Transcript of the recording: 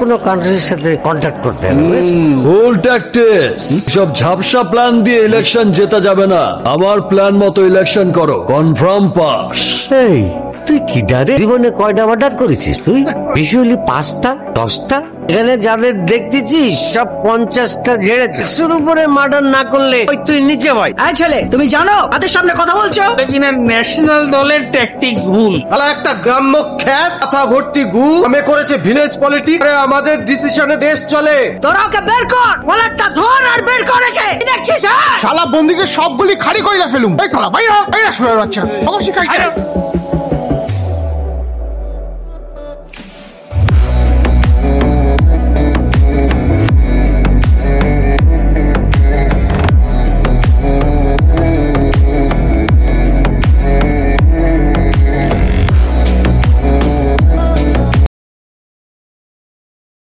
কোনো কান্ট্রির সাথে কন্ট্যাক্ট করতে হবে। ভুল ট্যাকটিক্স, সব ঝাপসা প্ল্যান দিয়ে ইলেকশন জেতা যাবে না। আমার প্ল্যান মতো ইলেকশন করো, কনফার্ম পাস। এই তুই কি ডারে জীবনে কয়টা মার্ডার করেছিস তুই? বেশি হলি 5টা 10টা। এখানে যাদের দেখতেছিস সব 50টা ঝেড়েছে। শুরু করে মার্ডার না করলে ওই তুই নিচে ভাই। এই ছেলে, তুমি জানো তাদের সামনে কথা বলছো? কিনা ন্যাশনাল দলের ট্যাকটিক্স ভুল। তাহলে একটা গ্রাম্য খ্যাত মাথা ভর্তি গু আমি করেছে ভিলেজ পলিটিক্স, আমাদের ডিসিশনে দেশ চলে। তোরা ওকে বের কর, ওয়ালেটটা ধর আর বের কর একে। কি দেখছিস? হ্যাঁ, শালা বন্দিকে সবগুলি খাড়ি কইলা ফেলুম। এই শালা বাইরা বাইরা শুয়ে বাচ্চা অবশ্যই খাই।